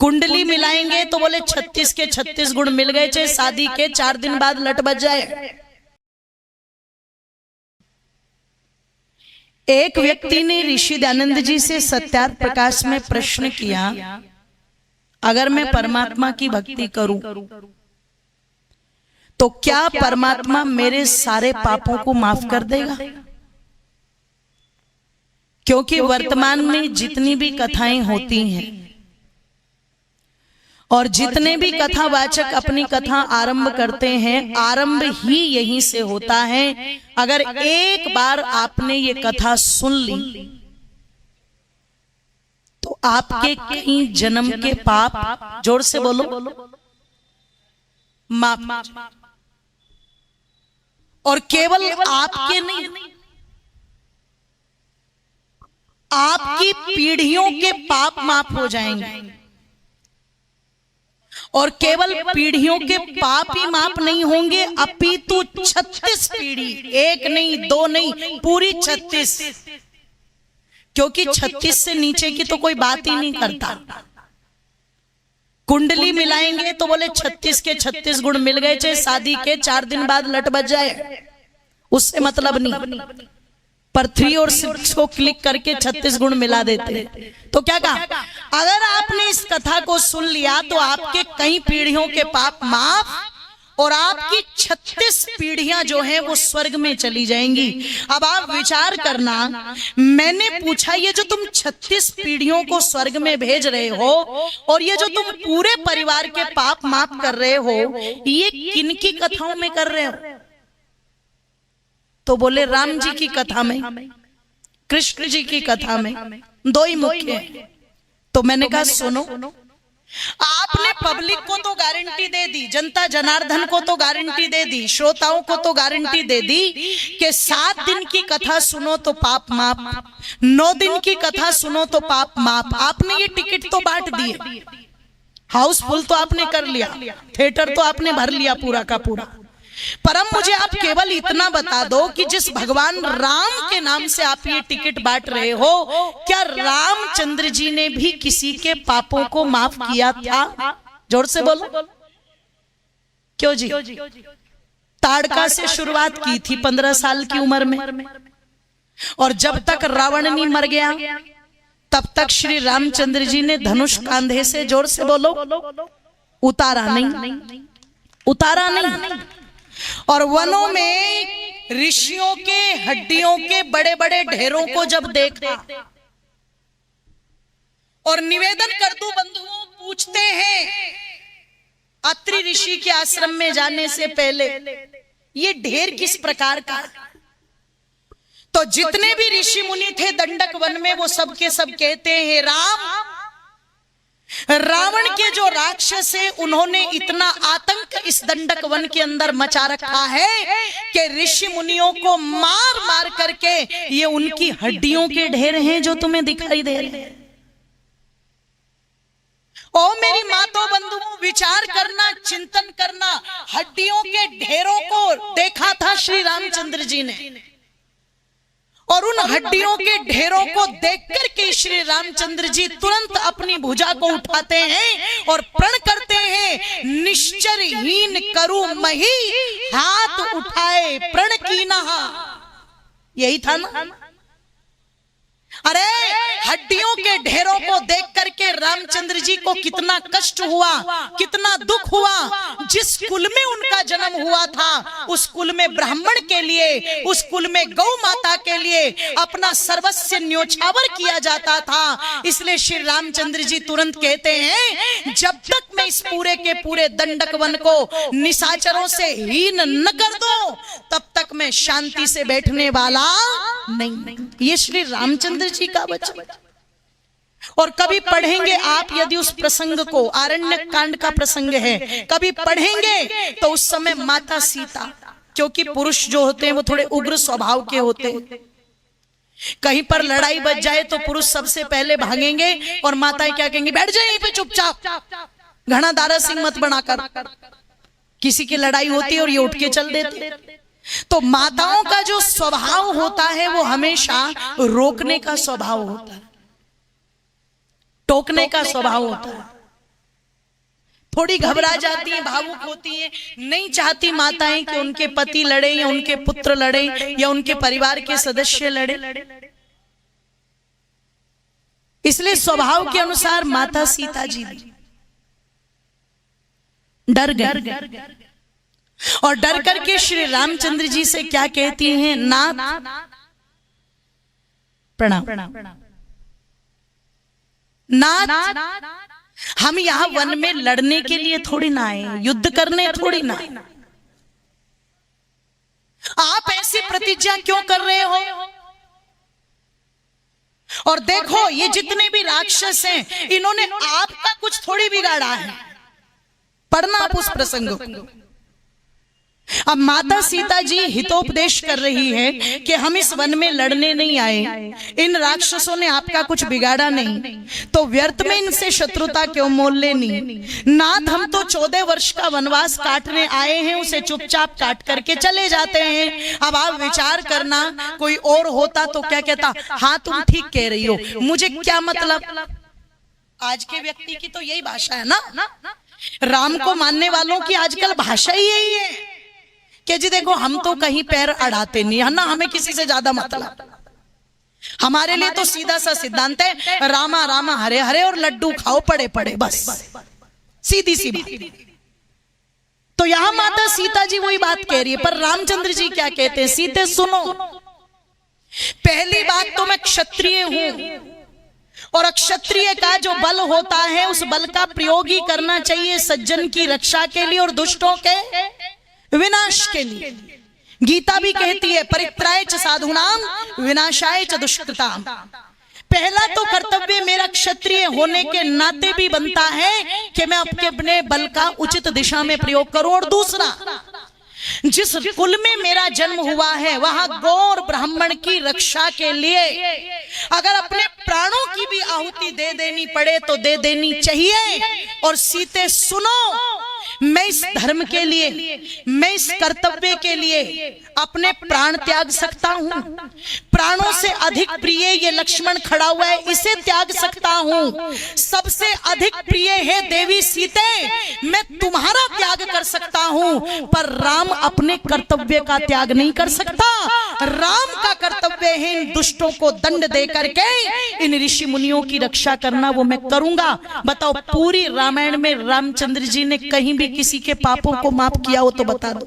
कुंडली मिलाएंगे तो बोले 36 के 36 गुण मिल गए, चाहे शादी के 4 दिन बाद लट बज जाए। एक व्यक्ति ने ऋषि दयानंद जी से सत्यार्थ प्रकाश में प्रश्न किया, अगर मैं परमात्मा की भक्ति करूं तो क्या परमात्मा मेरे सारे पापों को माफ कर देगा? क्योंकि वर्तमान में जितनी भी कथाएं होती हैं और जितने भी कथावाचक अपनी कथा आरंभ करते हैं, आरंभ ही यहीं से होता है। अगर एक बार आपने ये कथा सुन ली तो आपके कई जन्म के पाप, जोर से बोलो, माफ। और केवल आपके नहीं, आपकी पीढ़ियों के पाप माफ हो जाएंगे। और केवल पीढ़ियों के पाप ही माफ नहीं होंगे, अपितु 36 पीढ़ी, एक नहीं, दो नहीं, पूरी 36। क्योंकि 36 से नीचे की तो कोई बात ही नहीं करता। कुंडली मिलाएंगे तो बोले 36 के 36 गुण मिल गए, चाहे शादी के 4 दिन बाद लट बज जाए, उससे मतलब नहीं। पर 3 और 6 को क्लिक करके 36 गुण मिला देते। तो क्या कहा, अगर आपने इस कथा को सुन लिया तो आपके कई पीढ़ियों के पाप माफ और आपकी 36 पीढ़ियां जो हैं वो स्वर्ग में चली जाएंगी। अब आप विचार करना, मैंने पूछा ये जो तुम 36 पीढ़ियों को स्वर्ग में भेज रहे हो और ये जो तुम पूरे परिवार के पाप माफ कर रहे हो, ये किन की कथाओं में कर रहे हो? तो बोले राम जी की कथा में, कृष्ण जी की कथा में, दो ही मुख्य हैं। तो मैंने कहा सुनो, आपने पब्लिक को तो गारंटी दे दी, जनता जनार्दन को तो गारंटी दे दी, श्रोताओं को तो गारंटी दे दी कि 7 दिन की कथा सुनो तो पाप माफ, 9 दिन की कथा सुनो तो पाप माफ। आपने ये टिकट तो बांट दिए, हाउसफुल तो आपने कर लिया, थिएटर तो आपने भर लिया पूरा का पूरा। परम मुझे आप केवल इतना बता दो कि जिस भगवान राम के नाम से आप ये टिकट बांट रहे हो, क्या रामचंद्र जी ने भी किसी के पापों को माफ किया था? जोर से बोलो, क्यों जी? ताड़का से शुरुआत की थी 15 साल की उम्र में, और जब तक रावण नहीं मर गया तब तक श्री रामचंद्र जी ने धनुष कांधे से, जोर से बोलो, उतारा नहीं, उतारा नहीं। और वनों में ऋषियों के हड्डियों के बड़े बड़े ढेरों को जब देखा और निवेदन कर दूं बंधुओं, पूछते हैं अत्रि ऋषि के आश्रम में जाने से पहले ये ढेर किस प्रकार का? तो जितने भी ऋषि मुनि थे दंडक वन में, वो सब के सब कहते हैं राम, रावण के जो राक्षस है उन्होंने इतना आतंक इस दंडक वन के अंदर मचा रखा है कि ऋषि मुनियों को मार मार करके ये उनकी हड्डियों के ढेर हैं जो तुम्हें दिखाई दे रहे हैं। ओ मेरी मातो बंधुओं, विचार करना, चिंतन करना, हड्डियों के ढेरों को देखा था श्री रामचंद्र जी ने, और उन हड्डियों के ढेरों को देख करके श्री रामचंद्र जी तुरंत अपनी भुजा को उठाते हैं और प्रण करते हैं, निश्चरहीन करु मही हाथ उठाए प्रण कीना। यही था ना? अरे हड्डियों के ढेरों को देख करके रामचंद्र जी को कितना कष्ट हुआ, कितना दुख हुआ। जिस कुल में उनका जन्म हुआ था उस कुल में ब्राह्मण के लिए, उस कुल में गौ माता के लिए अपना सर्वस्व न्योछावर किया जाता था। इसलिए श्री रामचंद्र जी तुरंत कहते हैं, जब तक मैं इस पूरे के पूरे दंडक वन को निशाचरों से हीन न कर दूं तब तक मैं शांति से बैठने वाला नहीं। ये श्री रामचंद्र जी का वचन। और कभी पढ़ेंगे आप यदि उस प्रसंग को, आरण्यक कांड का प्रसंग है, कभी पढ़ेंगे तो उस समय माता सीता, क्योंकि पुरुष जो होते हैं वो थोड़े उग्र स्वभाव के होते हैं, कहीं पर लड़ाई बच जाए तो पुरुष सबसे पहले भागेंगे और माताएं क्या कहेंगी, बैठ जाए यहीं पे चुपचाप, घना दारा सिंह मत बनाकर। किसी की लड़ाई होती है और ये उठ के चल देते। तो माताओं का जो स्वभाव होता है वो हमेशा रोकने का स्वभाव होता है, टोकने का स्वभाव होता है। थोड़ी घबरा जाती हैं, भावुक होती हैं, नहीं चाहती माताएं कि उनके पति लड़े या उनके पुत्र लड़े या उनके परिवार के सदस्य लड़े। इसलिए स्वभाव के अनुसार माता सीता जी डर गए और डर करके श्री रामचंद्र जी से क्या कहती हैं, नाथ प्रणाम। नाथ हम यहाँ वन में लड़ने के लिए थोड़ी ना आए, युद्ध करने थोड़ी ना आए। आप ऐसी प्रतिज्ञा क्यों कर रहे हो? और देखो ये जितने भी राक्षस हैं, इन्होंने आपका कुछ थोड़ी बिगाड़ा है। पढ़ना आप उस प्रसंग को। अब माता सीता जी हितोपदेश कर रही है कि हम इस वन में लड़ने नहीं आए, इन राक्षसों ने आपका कुछ बिगाड़ा नहीं, तो व्यर्थ में इनसे शत्रुता क्यों मोल लेनी। नाथ हम तो 14 वर्ष का वनवास काटने आए हैं, उसे चुपचाप काट करके चले जाते हैं। अब आप विचार करना, कोई और होता तो क्या कहता, हाँ तुम ठीक कह रही हो, मुझे क्या मतलब। आज के व्यक्ति की तो यही भाषा है ना, राम को मानने वालों की आजकल भाषा ही यही है कि जी देखो हम तो कहीं पैर अड़ाते नहीं है ना, हमें किसी से ज्यादा मतलब। हमारे लिए तो सीधा सा सिद्धांत है, रामा रामा हरे हरे और लड्डू खाओ पड़े पड़े, बस सीधी सी बात। तो यहां माता सीता जी वही बात कह रही है, पर रामचंद्र जी क्या कहते हैं, सीते सुनो, पहली बात तो मैं क्षत्रिय हूं और क्षत्रिय का जो बल होता है उस बल का प्रयोग ही करना चाहिए सज्जन की रक्षा के लिए और दुष्टों के विनाश के लिए। गीता भी कहती है, परित्राय च साधुनाम विनाशाय च दुष्कृताम। पहला तो कर्तव्य मेरा क्षत्रिय होने के नाते भी बनता है कि मैं अपने बल का उचित दिशा में प्रयोग करूं, और दूसरा जिस कुल में मेरा जन्म हुआ है वहां गौर ब्राह्मण की रक्षा के लिए अगर अपने प्राणों की भी आहुति दे देनी पड़े तो दे देनी चाहिए। और सीते सुनो, मैं इस धर्म के लिए, मैं इस कर्तव्य के लिए अपने प्राण त्याग सकता हूं। प्राणों से अधिक प्रिय ये लक्ष्मण खड़ा हुआ है, इसे त्याग सकता हूं। सबसे अधिक प्रिय है देवी सीते, मैं तुम्हारा त्याग कर सकता हूं, पर राम अपने कर्तव्य का त्याग नहीं कर सकता। राम का कर्तव्य है इन दुष्टों को दंड दे करके इन ऋषि मुनियों की रक्षा करना, वो मैं करूंगा। बताओ पूरी रामायण में रामचंद्र जी ने कहीं भी किसी के पापों को माफ किया हो तो बता दो।